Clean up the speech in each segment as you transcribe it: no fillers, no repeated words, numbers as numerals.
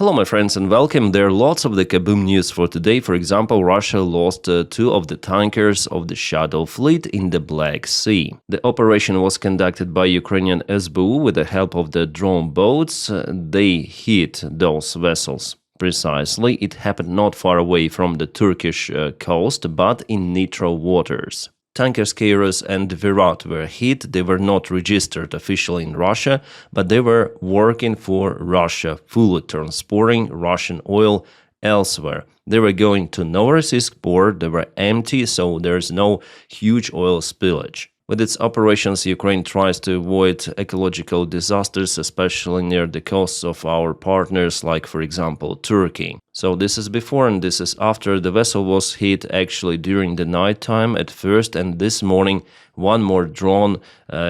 Hello my friends and welcome. There are lots of the kaboom news for today. For example, Russia lost two of the tankers of the Shadow fleet in the Black Sea. The operation was conducted by Ukrainian SBU with the help of the drone boats. They hit those vessels. Precisely, it happened not far away from the Turkish coast, but in neutral waters. Tankers Kairos and Virat were hit. They were not registered officially in Russia, but they were working for Russia, fully transporting Russian oil elsewhere. They were going to Novorossiysk port. They were empty, so there's no huge oil spillage. With its operations, Ukraine tries to avoid ecological disasters, especially near the coasts of our partners, like, for example, Turkey. So this is before and this is after. The vessel was hit actually during the night time at first, and this morning one more drone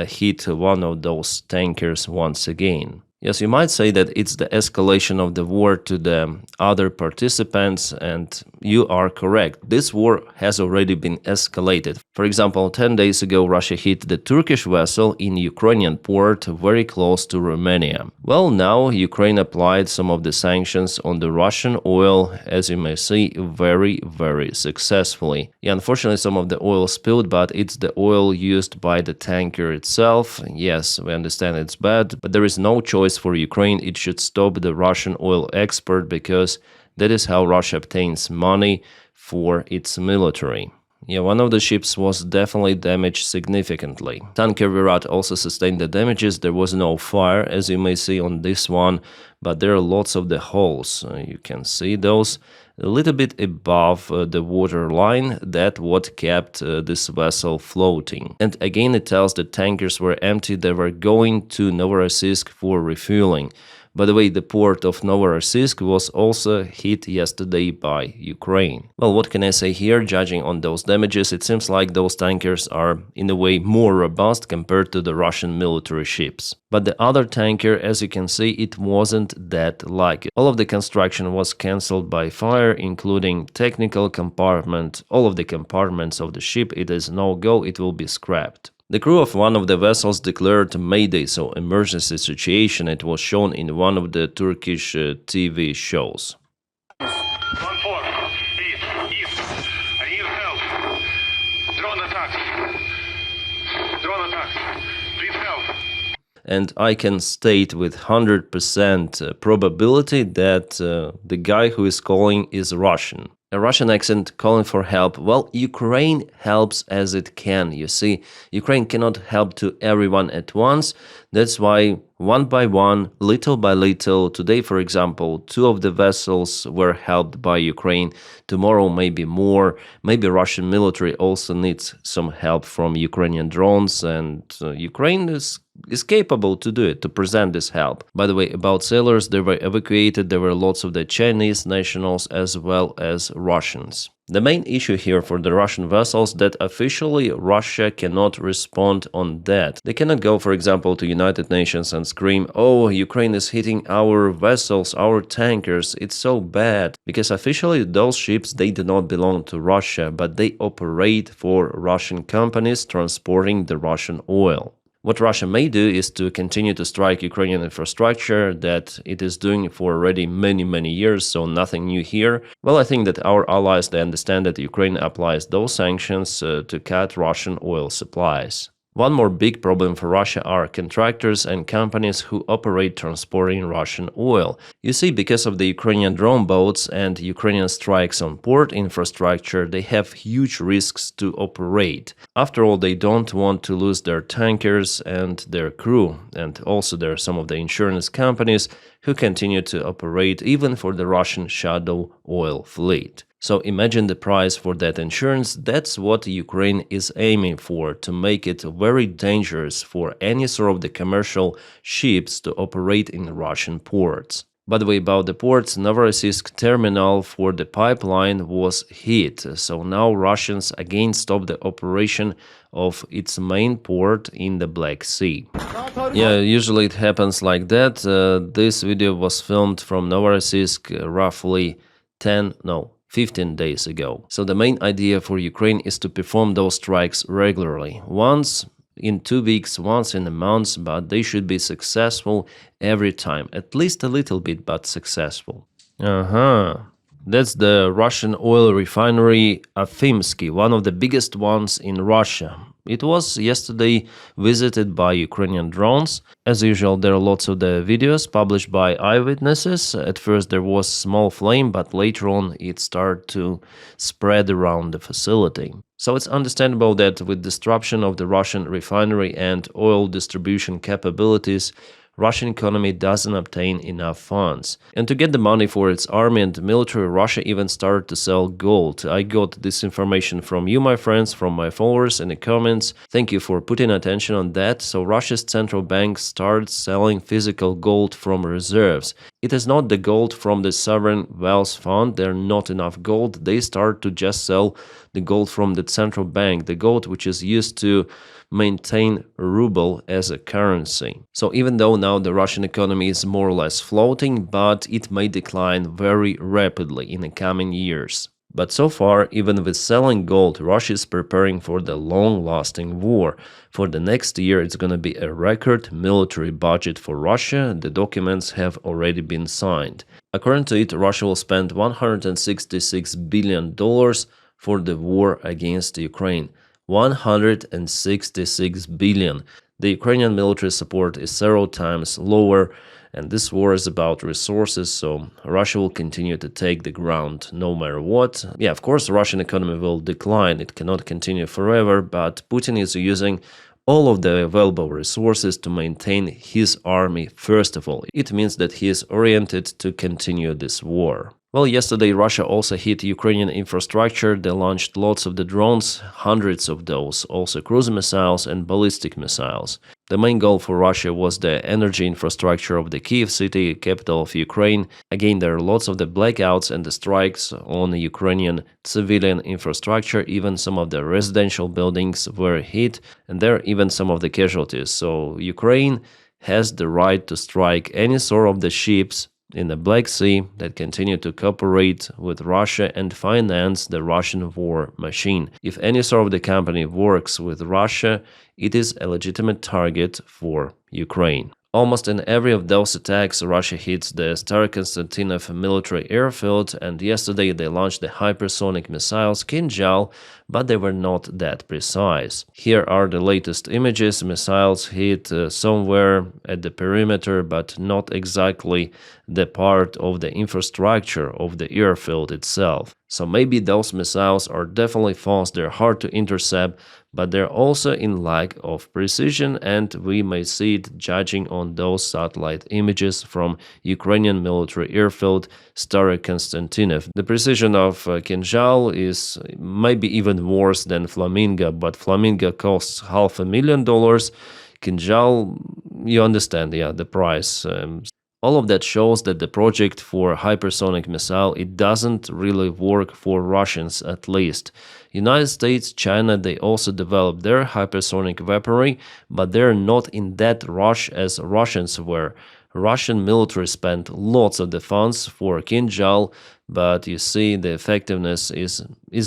hit one of those tankers once again. Yes, you might say that it's the escalation of the war to the other participants, and you are correct. This war has already been escalated. For example, 10 days ago, Russia hit the Turkish vessel in Ukrainian port very close to Romania. Well, now Ukraine applied some of the sanctions on the Russian oil, as you may see, very successfully. Yeah, unfortunately, some of the oil spilled, but it's the oil used by the tanker itself. Yes, we understand it's bad, but there is no choice for Ukraine. It should stop the Russian oil export because that is how Russia obtains money for its military. Yeah, one of the ships was definitely damaged significantly. Tanker Virat also sustained the damages. There was no fire, as you may see on this one, but there are lots of the holes. You can see those a little bit above the water line. That what kept this vessel floating. And again, it tells the tankers were empty. They were going to Novorossiysk for refueling. By the way, the port of Novorossiysk was also hit yesterday by Ukraine. Well, what can I say here? Judging on those damages, it seems like those tankers are in a way more robust compared to the Russian military ships. But the other tanker, as you can see, it wasn't that like it. All of the construction was cancelled by fire, including technical compartment. All of the compartments of the ship, it is no-go, it will be scrapped. The crew of one of the vessels declared Mayday, so emergency situation. It was shown in one of the Turkish TV shows. 1-4, east, I need help. Drone attack. Drone attack. Please help. And I can state with 100% probability that the guy who is calling is Russian. A Russian accent calling for help. Well, Ukraine helps as it can, you see. Ukraine cannot help to everyone at once. That's why one by one, little by little, today, for example, two of the vessels were helped by Ukraine. Tomorrow, maybe more. Maybe Russian military also needs some help from Ukrainian drones, and Ukraine is capable to do it, to present this help. By the way, about sailors, they were evacuated. There were lots of the Chinese nationals as well as Russians. The main issue here for the Russian vessels that officially Russia cannot respond on that. They cannot go, for example, to United Nations and scream, "Oh, Ukraine is hitting our vessels, our tankers, it's so bad." Because officially those ships, they do not belong to Russia, but they operate for Russian companies transporting the Russian oil. What Russia may do is to continue to strike Ukrainian infrastructure that it is doing for already many years, so nothing new here. Well, I think that our allies, they understand that Ukraine applies those sanctions to cut Russian oil supplies. One more big problem for Russia are contractors and companies who operate transporting Russian oil. You see, because of the Ukrainian drone boats and Ukrainian strikes on port infrastructure, they have huge risks to operate. After all, they don't want to lose their tankers and their crew. And also there are some of the insurance companies who continue to operate even for the Russian Shadow oil fleet. So imagine the price for that insurance. That's what Ukraine is aiming for, to make it very dangerous for any sort of the commercial ships to operate in Russian ports. By the way, about the ports, Novorossiysk terminal for the pipeline was hit, so now Russians again stop the operation of its main port in the Black Sea. Yeah, usually it happens like that. This video was filmed from Novorossiysk roughly 15 days ago. So the main idea for Ukraine is to perform those strikes regularly. Once in 2 weeks, once in a month, but they should be successful every time, at least a little bit, but successful. That's the Russian oil refinery Afimsky, one of the biggest ones in Russia. It was yesterday visited by Ukrainian drones. As usual, there are lots of the videos published by eyewitnesses. At first there was small flame, but later on it started to spread around the facility. So it's understandable that with disruption of the Russian refinery and oil distribution capabilities, Russian economy doesn't obtain enough funds. And to get the money for its army and military, Russia even started to sell gold. I got this information from you, my friends, from my followers in the comments. Thank you for putting attention on that. So Russia's central bank started selling physical gold from reserves. It is not the gold from the sovereign wealth fund. There's not enough gold. They start to just sell the gold from the central bank, the gold which is used to maintain ruble as a currency. So even though now the Russian economy is more or less floating, but it may decline very rapidly in the coming years. But so far, even with selling gold, Russia is preparing for the long-lasting war. For the next year, it's going to be a record military budget for Russia. The documents have already been signed. According to it, Russia will spend $166 billion for the war against Ukraine. 166 billion. The Ukrainian military support is several times lower, and this war is about resources, so Russia will continue to take the ground no matter what. Yeah, of course, the Russian economy will decline. It cannot continue forever, but Putin is using all of the available resources to maintain his army first of all. It means that he is oriented to continue this war. Well, yesterday Russia also hit Ukrainian infrastructure. They launched lots of the drones, hundreds of those, also cruise missiles and ballistic missiles. The main goal for Russia was the energy infrastructure of the Kiev city, capital of Ukraine. Again, there are lots of the blackouts and the strikes on the Ukrainian civilian infrastructure. Even some of the residential buildings were hit, and there are even some of the casualties. So Ukraine has the right to strike any sort of the ships in the Black Sea that continue to cooperate with Russia and finance the Russian war machine. If any sort of the company works with Russia, it is a legitimate target for Ukraine. Almost in every of those attacks, Russia hits the Starokonstantinov military airfield, and yesterday they launched the hypersonic missiles Kinjal, but they were not that precise. Here are the latest images. Missiles hit somewhere at the perimeter, but not exactly the part of the infrastructure of the airfield itself. So maybe those missiles are definitely fast, they're hard to intercept, but they're also in lack of precision, and we may see it judging on those satellite images from Ukrainian military airfield Starokonstantinov. The precision of Kinjal is maybe even worse than Flamingo, but Flamingo costs $500,000. Kinjal, you understand, yeah, the price. All of that shows that the project for hypersonic missile, it doesn't really work for Russians at least. United States, China, they also developed their hypersonic weaponry, but they're not in that rush as Russians were. Russian military spent lots of the funds for Kinjal, but you see the effectiveness is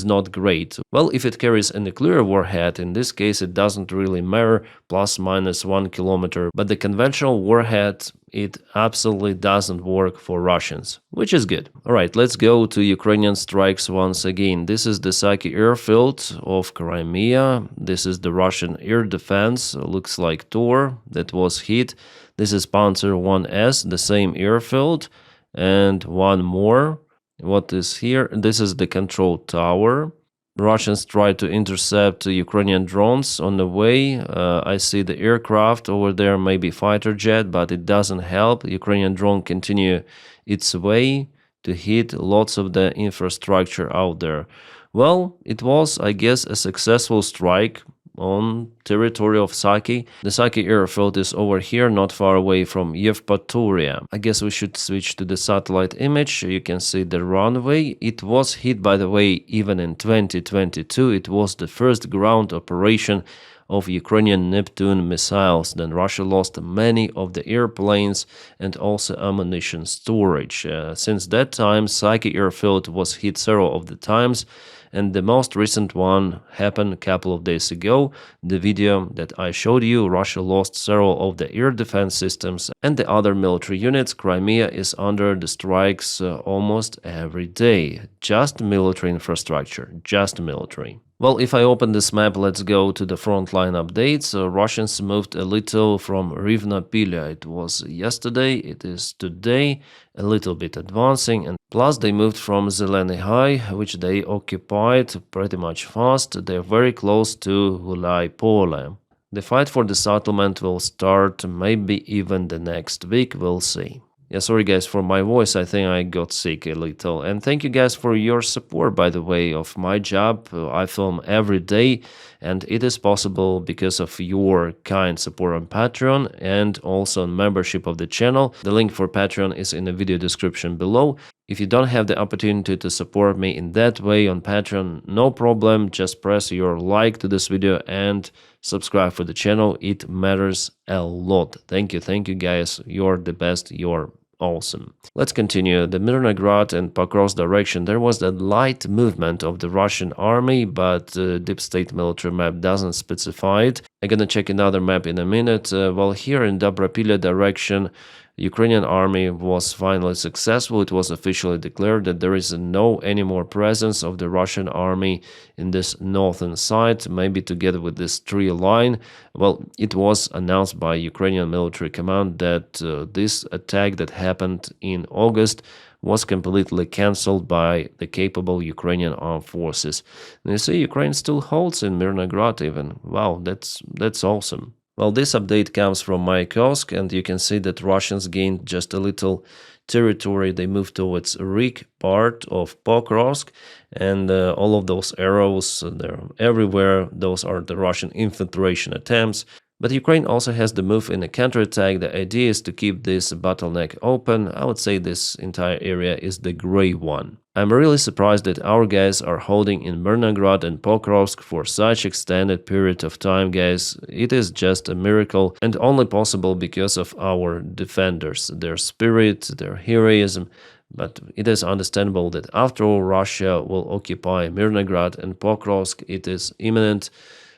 not great. Well, if it carries a nuclear warhead, in this case it doesn't really matter, plus minus 1 kilometer, but the conventional warhead, it absolutely doesn't work for Russians, which is good. Alright, let's go to Ukrainian strikes once again. This is the Saki airfield of Crimea. This is the Russian air defense, looks like Tor, that was hit. This is Panzer 1S, the same airfield, and one more. What is here? This is the control tower. Russians try to intercept Ukrainian drones on the way. I see the aircraft over there, maybe fighter jet, but it doesn't help. Ukrainian drone continue its way to hit lots of the infrastructure out there. Well, it was, I guess, a successful strike on territory of Saki. The Saki airfield is over here, not far away from Yevpatoria. I guess we should switch to the satellite image. You can see the runway. It was hit, by the way, even in 2022. It was the first ground operation of Ukrainian Neptune missiles. Then Russia lost many of the airplanes and also ammunition storage. Since that time, Saki airfield was hit several of the times, and the most recent one happened a couple of days ago. The video that I showed you, Russia lost several of the air defense systems and the other military units. Crimea is under the strikes almost every day. Just military infrastructure, just military. Well, if I open this map, let's go to the frontline updates. Russians moved a little from Rivna-Pilya. It was yesterday, it is today, a little bit advancing, and plus they moved from Zeleny High, which they occupied pretty much fast. They're very close to Gulai Pole. The fight for the settlement will start maybe even the next week, we'll see. Yeah, sorry guys for my voice, I think I got sick a little. And thank you guys for your support, by the way, of my job. I film every day, and it is possible because of your kind support on Patreon and also on membership of the channel. The link for Patreon is in the video description below. If you don't have the opportunity to support me in that way on Patreon, no problem, just press your like to this video and subscribe for the channel. It matters a lot. Thank you guys, you're the best, you're awesome. Let's continue. The Mirnograd and Pokrovsk direction, there was a light movement of the Russian army, but deep state military map doesn't specify it. I'm gonna check another map in a minute. Well, here in Dobropilya direction, Ukrainian army was finally successful. It was officially declared that there is no any more presence of the Russian army in this northern side, maybe together with this tree line. Well, it was announced by Ukrainian military command that this attack that happened in August was completely cancelled by the capable Ukrainian armed forces. And you see, Ukraine still holds in Mirnograd even. Wow, that's awesome. Well, this update comes from Mayakovsk, and you can see that Russians gained just a little territory. They moved towards Rik part of Pokrovsk, and all of those arrows, they're everywhere. Those are the Russian infiltration attempts. But Ukraine also has the move in a counterattack. The idea is to keep this bottleneck open. I would say this entire area is the gray one. I'm really surprised that our guys are holding in Mirnograd and Pokrovsk for such extended period of time, guys. It is just a miracle, and only possible because of our defenders, their spirit, their heroism. But it is understandable that after all, Russia will occupy Mirnograd and Pokrovsk. It is imminent.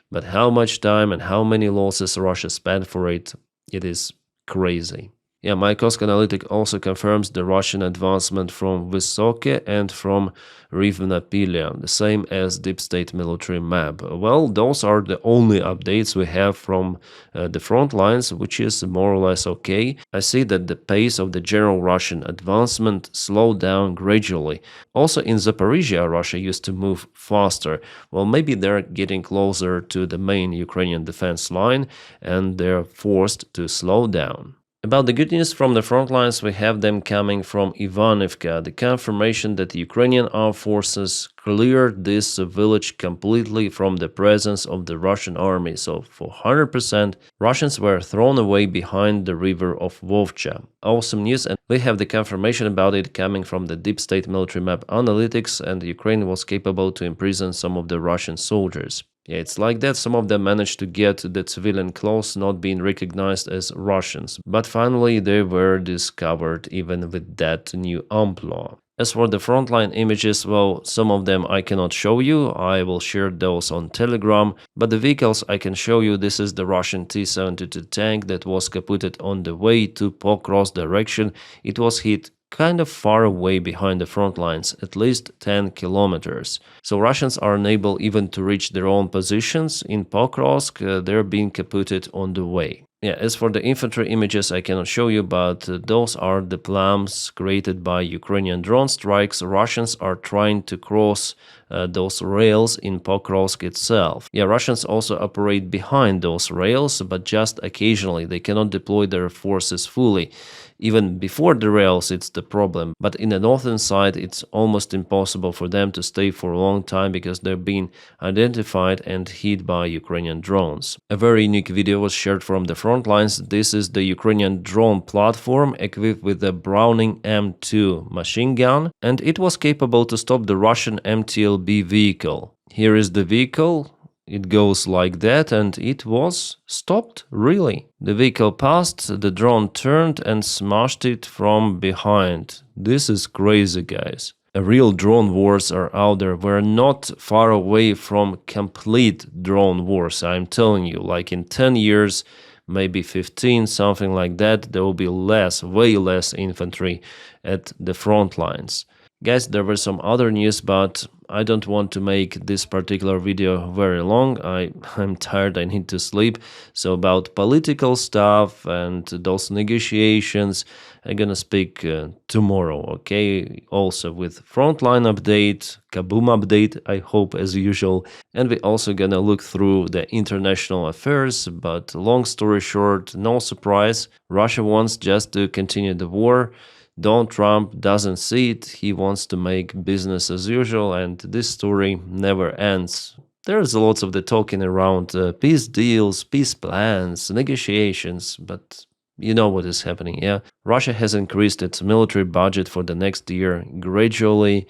But how much time and how many losses Russia spent for it, it is crazy. Yeah, Mayakovsk Analytic also confirms the Russian advancement from Vysoke and from Rivna-Pilya, the same as Deep State military map. Well, those are the only updates we have from the front lines, which is more or less okay. I see that the pace of the general Russian advancement slowed down gradually. Also in Zaporizhia, Russia used to move faster. Well, maybe they're getting closer to the main Ukrainian defense line and they're forced to slow down. About the good news from the front lines, we have them coming from Ivanivka, the confirmation that the Ukrainian armed forces cleared this village completely from the presence of the Russian army. So for 100%, Russians were thrown away behind the river of Vovcha. Awesome news, and we have the confirmation about it coming from the Deep State military map analytics, and Ukraine was capable to imprison some of the Russian soldiers. Yeah, it's like that. Some of them managed to get the civilian clothes not being recognized as Russians, but finally they were discovered even with that new amplitude. As for the frontline images, well, some of them I cannot show you, I will share those on Telegram, but the vehicles I can show you. This is the Russian T-72 tank that was kaputted on the way to Pokrovsk direction. It was hit kind of far away behind the front lines, at least 10 kilometers. So Russians are unable even to reach their own positions. In Pokrovsk, they're being kaputted on the way. Yeah, as for the infantry images, I cannot show you, but those are the plans created by Ukrainian drone strikes. Russians are trying to cross those rails in Pokrovsk itself. Yeah, Russians also operate behind those rails, but just occasionally. They cannot deploy their forces fully. Even before the rails, it's the problem. But in the northern side, it's almost impossible for them to stay for a long time because they're being identified and hit by Ukrainian drones. A very unique video was shared from the front lines. This is the Ukrainian drone platform equipped with the Browning M2 machine gun, and it was capable to stop the Russian MTLB vehicle. Here is the vehicle. It goes like that, and it was stopped, really. The vehicle passed, the drone turned and smashed it from behind. This is crazy, guys. real drone wars are out there. We're not far away from complete drone wars. I'm telling you, like in 10 years, maybe 15, something like that, there will be less, way less infantry at the front lines. Guys, there were some other news, but I don't want to make this particular video very long. I'm tired, I need to sleep. So about political stuff and those negotiations, I'm gonna speak tomorrow, okay? Also with Frontline update, Kaboom update, I hope as usual. And we also gonna look through the international affairs, but long story short, no surprise, Russia wants just to continue the war. Donald Trump doesn't see it, he wants to make business as usual, and this story never ends. There's lots of the talking around peace deals, peace plans, negotiations, but you know what is happening, yeah? Russia has increased its military budget for the next year gradually.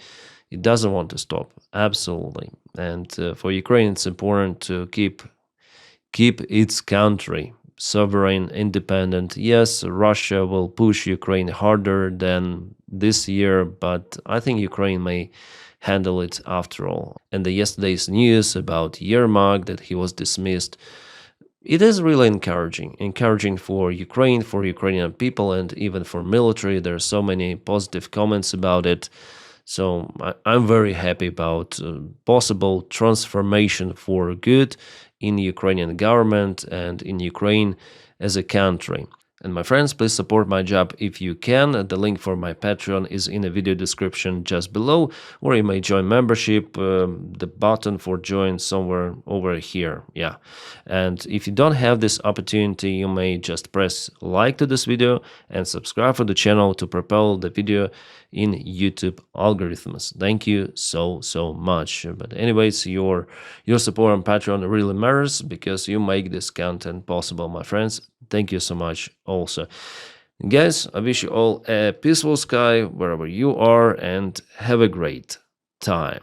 It doesn't want to stop, absolutely. And for Ukraine, it's important to keep its country sovereign, independent. Yes, Russia will push Ukraine harder than this year, but I think Ukraine may handle it after all. And the yesterday's news about Yermak, that he was dismissed, it is really encouraging for Ukraine, for Ukrainian people, and even for military. There are so many positive comments about it. So I'm very happy about possible transformation for good in Ukrainian government and in Ukraine as a country. And my friends, please support my job if you can. The link for my Patreon is in the video description just below, or you may join membership, the button for join somewhere over here, yeah. And if you don't have this opportunity, you may just press like to this video and subscribe for the channel to propel the video in YouTube algorithms. Thank you so much. But anyways, your support on Patreon really matters because you make this content possible, my friends. Thank you so much also. Guys, I wish you all a peaceful sky wherever you are and have a great time.